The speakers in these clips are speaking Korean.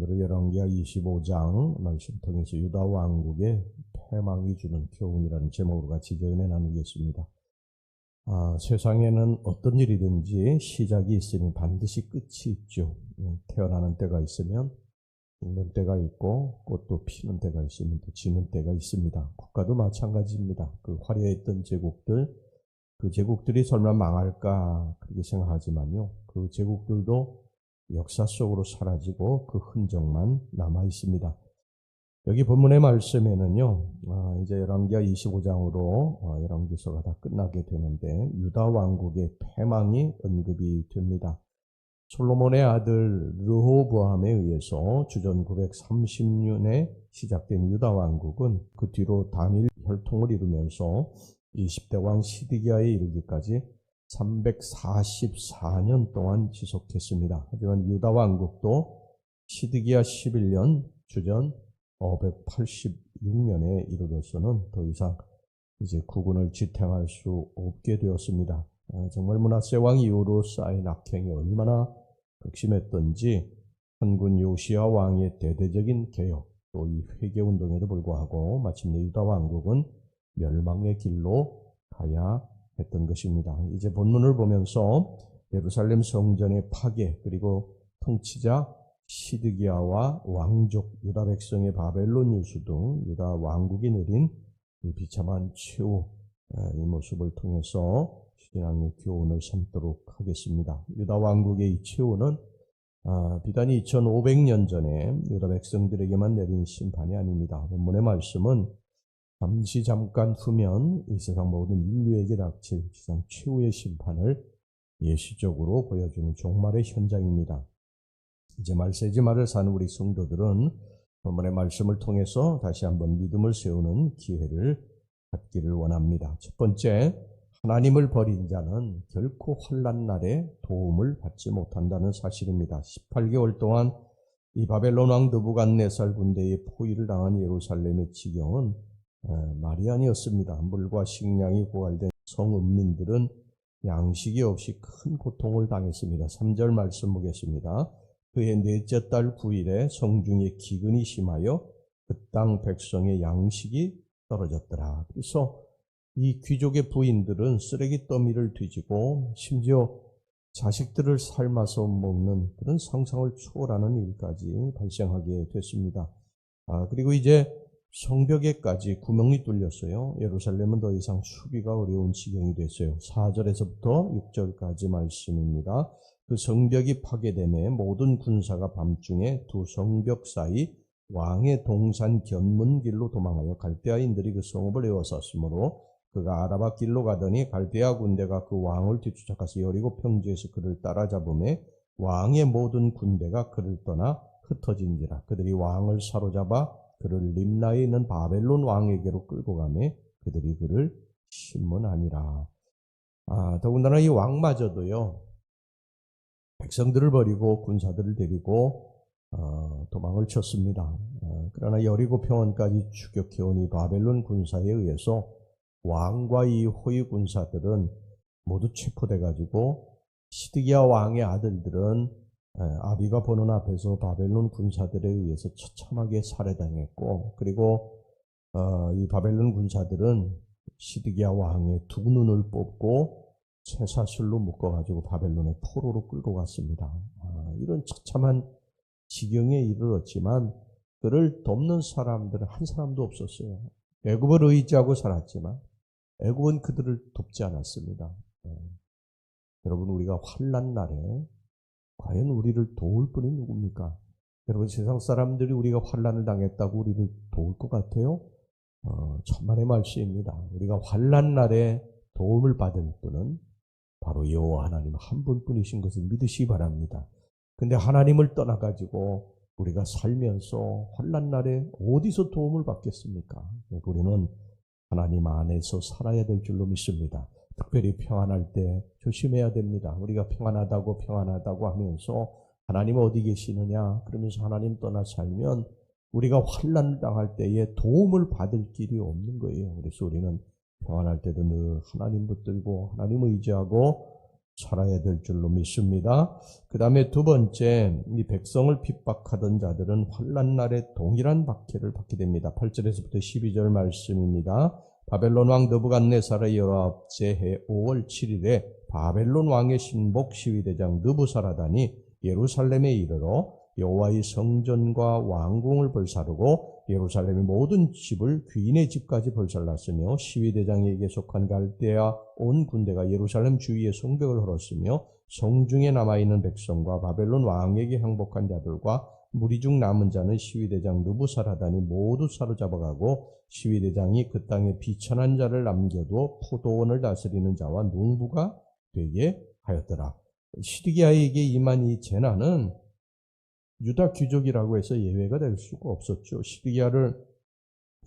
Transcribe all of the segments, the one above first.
오늘은 열왕기하 25장 말씀 통해서 유다 왕국의 패망이 주는 교훈이라는 제목으로 같이 은혜 나누겠습니다. 세상에는 어떤 일이든지 시작이 있으면 반드시 끝이 있죠. 태어나는 때가 있으면 죽는 때가 있고 꽃도 피는 때가 있으면 또 지는 때가 있습니다. 국가도 마찬가지입니다. 그 화려했던 제국들, 그 제국들이 설마 망할까 그렇게 생각하지만요. 그 제국들도 역사 속으로 사라지고 그 흔적만 남아 있습니다. 여기 본문의 말씀에는요, 이제 열왕기하 25장으로 열왕기서가 다 끝나게 되는데 유다 왕국의 패망이 언급이 됩니다. 솔로몬의 아들 르호보암에 의해서 주전 930년에 시작된 유다 왕국은 그 뒤로 단일 혈통을 이루면서 20대 왕 시드기야에 이르기까지 344년 동안 지속했습니다. 하지만 유다 왕국도 시드기야 11년 주전 586년에 이르러서는 더 이상 이제 국군을 지탱할 수 없게 되었습니다. 정말 므낫세 왕 이후로 쌓인 악행이 얼마나 극심했던지 한군 요시야 왕의 대대적인 개혁 또 이 회개운동에도 불구하고 마침내 유다 왕국은 멸망의 길로 가야 했던 것입니다. 이제 본문을 보면서 예루살렘 성전의 파괴 그리고 통치자 시드기야와 왕족 유다 백성의 바벨론 유수 등 유다 왕국이 내린 이 비참한 최후 이 모습을 통해서 신앙의 교훈을 삼도록 하겠습니다. 유다 왕국의 이 최후는 비단이 2500년 전에 유다 백성들에게만 내린 심판이 아닙니다. 본문의 말씀은 잠깐 후면 이 세상 모든 인류에게 닥칠 세상 최후의 심판을 예시적으로 보여주는 종말의 현장입니다. 이제 말세지 말을 사는 우리 성도들은 본문의 말씀을 통해서 다시 한번 믿음을 세우는 기회를 갖기를 원합니다. 첫 번째, 하나님을 버린 자는 결코 환난 날에 도움을 받지 못한다는 사실입니다. 18개월 동안 이 바벨론 왕 느부갓네살 군대의 포위를 당한 예루살렘의 지경은 말이 아니었습니다. 물과 식량이 고갈된 성읍민들은 양식이 없이 큰 고통을 당했습니다. 3절 말씀 보겠습니다. 그의 넷째 달 9일에 성중에 기근이 심하여 그 땅 백성의 양식이 떨어졌더라. 그래서 이 귀족의 부인들은 쓰레기 더미를 뒤지고 심지어 자식들을 삶아서 먹는 그런 상상을 초월하는 일까지 발생하게 됐습니다. 그리고 이제 성벽에까지 구멍이 뚫렸어요. 예루살렘은 더 이상 수비가 어려운 지경이 됐어요. 4절에서부터 6절까지 말씀입니다. 그 성벽이 파괴되매 모든 군사가 밤중에 두 성벽 사이 왕의 동산 견문길로 도망하여 갈대아인들이 그 성읍을 에워쌌으므로 그가 아라바 길로 가더니 갈대아 군대가 그 왕을 뒤쫓아가서 여리고 평지에서 그를 따라잡음에 왕의 모든 군대가 그를 떠나 흩어진지라. 그들이 왕을 사로잡아 그를 림나에 있는 바벨론 왕에게로 끌고 가매 그들이 그를 심문하니라. 더군다나 이 왕마저도요, 백성들을 버리고 군사들을 데리고 도망을 쳤습니다. 그러나 여리고 평원까지 추격해온 이 바벨론 군사에 의해서 왕과 이 호위 군사들은 모두 체포돼가지고 시드기야 왕의 아들들은 아비가 보는 앞에서 바벨론 군사들에 의해서 처참하게 살해당했고, 그리고 이 바벨론 군사들은 시드기야 왕의 두 눈을 뽑고 쇠사슬로 묶어가지고 바벨론의 포로로 끌고 갔습니다. 이런 처참한 지경에 이르렀지만 그를 돕는 사람들은 한 사람도 없었어요. 애굽을 의지하고 살았지만 애굽은 그들을 돕지 않았습니다. 여러분, 우리가 환난 날에 과연 우리를 도울 분이 누굽니까? 여러분, 세상 사람들이 우리가 환난을 당했다고 우리를 도울 것 같아요? 천만의 말씀입니다. 우리가 환난 날에 도움을 받을 분은 바로 여호와 하나님 한 분뿐이신 것을 믿으시기 바랍니다. 근데 하나님을 떠나가지고 우리가 살면서 환난 날에 어디서 도움을 받겠습니까? 우리는 하나님 안에서 살아야 될 줄로 믿습니다. 특별히 평안할 때 조심해야 됩니다. 우리가 평안하다고 하면서 하나님 어디 계시느냐 그러면서 하나님 떠나 살면 우리가 환난을 당할 때에 도움을 받을 길이 없는 거예요. 그래서 우리는 평안할 때도 늘 하나님 붙들고 하나님 의지하고 살아야 될 줄로 믿습니다. 그 다음에 두 번째, 이 백성을 핍박하던 자들은 환난 날에 동일한 박해를 받게 됩니다. 8절에서부터 12절 말씀입니다. 바벨론 왕 느부갓네살의 19째 해 5월 7일에 바벨론 왕의 신복 시위대장 느부사라단이 예루살렘에 이르러 여호와의 성전과 왕궁을 불사르고 예루살렘의 모든 집을 귀인의 집까지 불살랐으며 시위대장에게 속한 갈대아 온 군대가 예루살렘 주위에 성벽을 헐었으며 성중에 남아있는 백성과 바벨론 왕에게 항복한 자들과 무리 중 남은 자는 시위대장 느부사라단이 모두 사로잡아가고 시위대장이 그 땅에 비천한 자를 남겨두어 포도원을 다스리는 자와 농부가 되게 하였더라. 시드기야에게 임한 이 재난은 유다 귀족이라고 해서 예외가 될 수가 없었죠. 시드기야를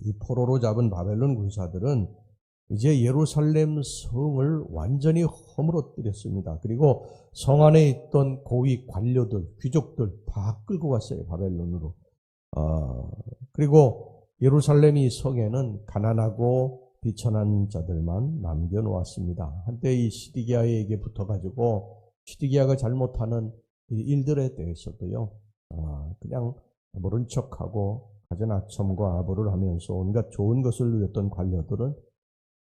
이 포로로 잡은 바벨론 군사들은 이제 예루살렘 성을 완전히 허물어뜨렸습니다. 그리고 성 안에 있던 고위 관료들, 귀족들 다 끌고 갔어요. 바벨론으로. 그리고 예루살렘 성에는 가난하고 비천한 자들만 남겨놓았습니다. 한때 이 시드기야에게 붙어가지고 시드기야가 잘못하는 일들에 대해서도요. 그냥 모른 척하고 가져나첨과 아부를 하면서 온갖 좋은 것을 누렸던 관료들은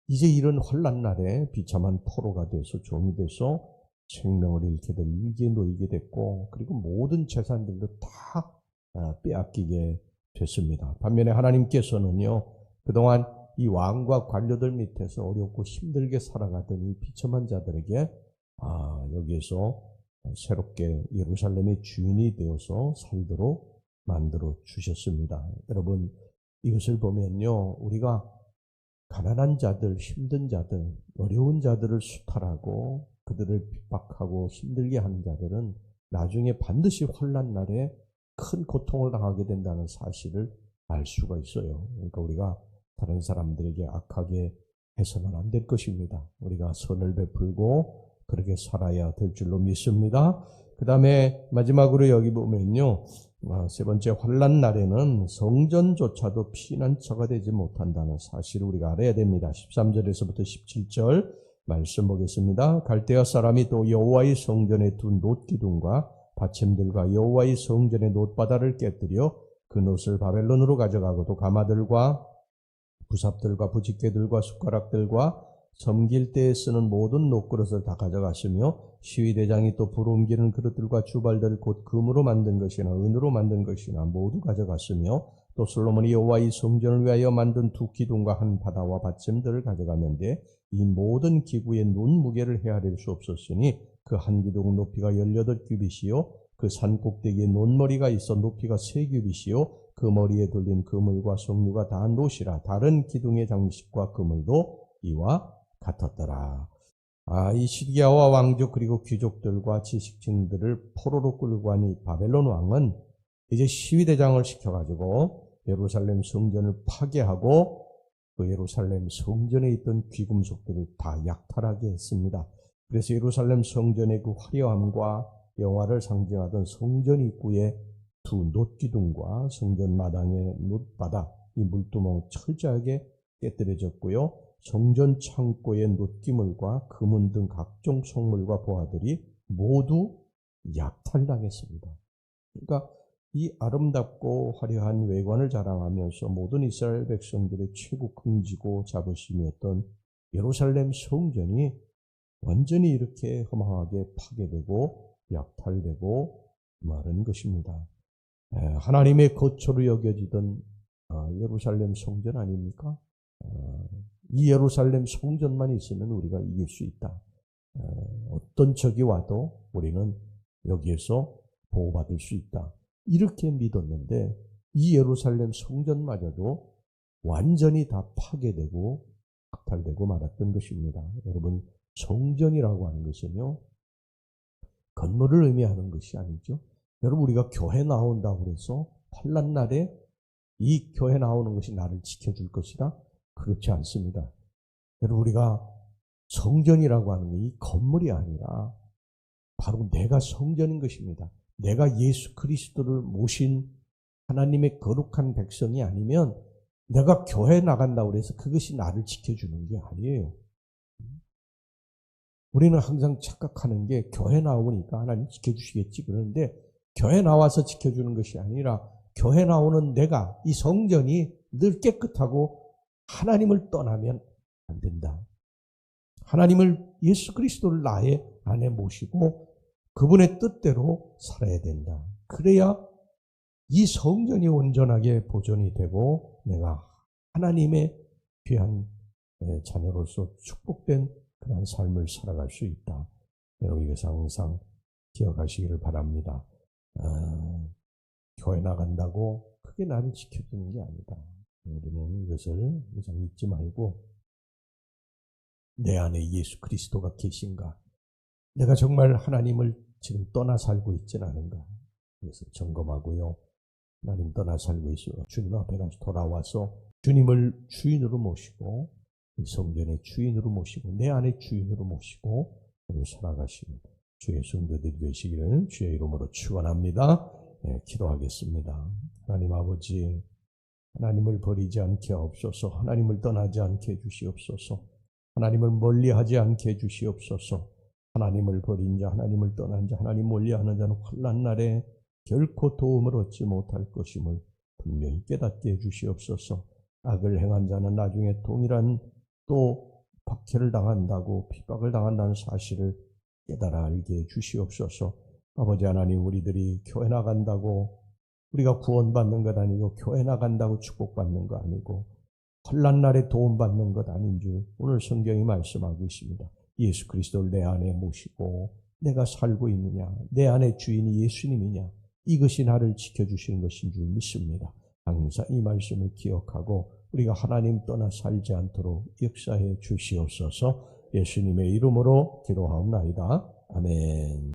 이제 이런 환난 날에 비참한 포로가 돼서 종이 돼서 생명을 잃게 될 위기에 놓이게 됐고 그리고 모든 재산들도 다 빼앗기게 됐습니다. 반면에 하나님께서는요. 그동안 이 왕과 관료들 밑에서 어렵고 힘들게 살아가던 이 비참한 자들에게 여기에서 새롭게 예루살렘의 주인이 되어서 살도록 만들어 주셨습니다. 여러분 이것을 보면요. 우리가 가난한 자들, 힘든 자들, 어려운 자들을 수탈하고 그들을 핍박하고 힘들게 하는 자들은 나중에 반드시 환난 날에 큰 고통을 당하게 된다는 사실을 알 수가 있어요. 그러니까 우리가 다른 사람들에게 악하게 해서는 안 될 것입니다. 우리가 선을 베풀고 그렇게 살아야 될 줄로 믿습니다. 그 다음에 마지막으로 여기 보면요. 세 번째 환난 날에는 성전조차도 피난처가 되지 못한다는 사실을 우리가 알아야 됩니다. 13절에서부터 17절 말씀 보겠습니다. 갈대아 사람이 또 여호와의 성전에 둔 놋기둥과 받침들과 여호와의 성전의 놋바다를 깨뜨려 그 놋을 바벨론으로 가져가고 또 가마들과 부삽들과 부집개들과 숟가락들과 섬길 때에 쓰는 모든 놋그릇을 다 가져갔으며 시위대장이 또 불옮기는 그릇들과 주발들 곧 금으로 만든 것이나 은으로 만든 것이나 모두 가져갔으며 또 솔로몬이 여호와의 성전을 위하여 만든 두 기둥과 한 바다와 받침들을 가져갔는데 이 모든 기구의 논무게를 헤아릴 수 없었으니 그 한 기둥 높이가 18규빗이요 그 산 꼭대기에 논머리가 있어 높이가 3규빗이요 그 머리에 돌린 그물과 석류가 다 놋이라 다른 기둥의 장식과 그물도 이와 같았더라. 이 시드기야와 왕족 그리고 귀족들과 지식층들을 포로로 끌고 간 이 바벨론 왕은 이제 시위대장을 시켜가지고 예루살렘 성전을 파괴하고 그 예루살렘 성전에 있던 귀금속들을 다 약탈하게 했습니다. 그래서 예루살렘 성전의 그 화려함과 영화를 상징하던 성전 입구의 두 놋기둥과 성전 마당의 놋바다, 이 물두멍 철저하게 깨뜨려졌고요. 성전 창고의 놋기물과 금은 등 각종 성물과 보화들이 모두 약탈당했습니다. 그러니까 이 아름답고 화려한 외관을 자랑하면서 모든 이스라엘 백성들의 최고 긍지고 자부심이었던 예루살렘 성전이 완전히 이렇게 허망하게 파괴되고 약탈되고 마른 것입니다. 하나님의 거처로 여겨지던 예루살렘 성전 아닙니까? 이 예루살렘 성전만 있으면 우리가 이길 수 있다. 어떤 적이 와도 우리는 여기에서 보호받을 수 있다. 이렇게 믿었는데 이 예루살렘 성전마저도 완전히 다 파괴되고 박탈되고 말았던 것입니다. 여러분 성전이라고 하는 것은요. 건물을 의미하는 것이 아니죠. 여러분 우리가 교회 나온다고 해서 환난 날에 이 교회 나오는 것이 나를 지켜줄 것이다? 그렇지 않습니다. 여러분 우리가 성전이라고 하는 게 이 건물이 아니라 바로 내가 성전인 것입니다. 내가 예수 그리스도를 모신 하나님의 거룩한 백성이 아니면 내가 교회 나간다고 해서 그것이 나를 지켜주는 게 아니에요. 우리는 항상 착각하는 게 교회 나오니까 하나님 지켜주시겠지 그러는데 교회 나와서 지켜주는 것이 아니라 교회 나오는 내가 이 성전이 늘 깨끗하고 하나님을 떠나면 안 된다. 하나님을 예수 그리스도를 나의 안에 모시고 그분의 뜻대로 살아야 된다. 그래야 이 성전이 온전하게 보존이 되고 내가 하나님의 귀한 자녀로서 축복된 그런 삶을 살아갈 수 있다. 여러분 이것을 항상 기억하시기를 바랍니다. 교회 나간다고 그게 나를 지켜주는 게 아니다. 우리는 이것을 항상 잊지 말고 내 안에 예수 그리스도가 계신가? 내가 정말 하나님을 지금 떠나 살고 있지는 않은가? 그래서 점검하고요. 하나님 떠나 살고 있어 주님 앞에 다시 돌아와서 주님을 주인으로 모시고 이 성전의 주인으로 모시고 내 안의 주인으로 모시고 오늘 살아가시는 주의 성도들이 되시기를 주의 이름으로 축원합니다. 기도하겠습니다. 하나님 아버지, 하나님을 버리지 않게 하옵소서. 하나님을 떠나지 않게 해주시옵소서. 하나님을 멀리하지 않게 해주시옵소서. 하나님을 버린 자, 하나님을 떠난 자, 하나님 멀리하는 자는 환난 날에 결코 도움을 얻지 못할 것임을 분명히 깨닫게 해주시옵소서. 악을 행한 자는 나중에 동일한 또 박해를 당한다고 핍박을 당한다는 사실을 깨달아 알게 해주시옵소서. 아버지 하나님, 우리들이 교회 나간다고 우리가 구원받는 것 아니고 교회 나간다고 축복받는 거 아니고 환난 날에 도움받는 것 아닌 줄 오늘 성경이 말씀하고 있습니다. 예수 그리스도를 내 안에 모시고 내가 살고 있느냐, 내 안에 주인이 예수님이냐, 이것이 나를 지켜주시는 것인 줄 믿습니다. 항상 이 말씀을 기억하고 우리가 하나님 떠나 살지 않도록 역사해 주시옵소서. 예수님의 이름으로 기도하옵나이다. 아멘.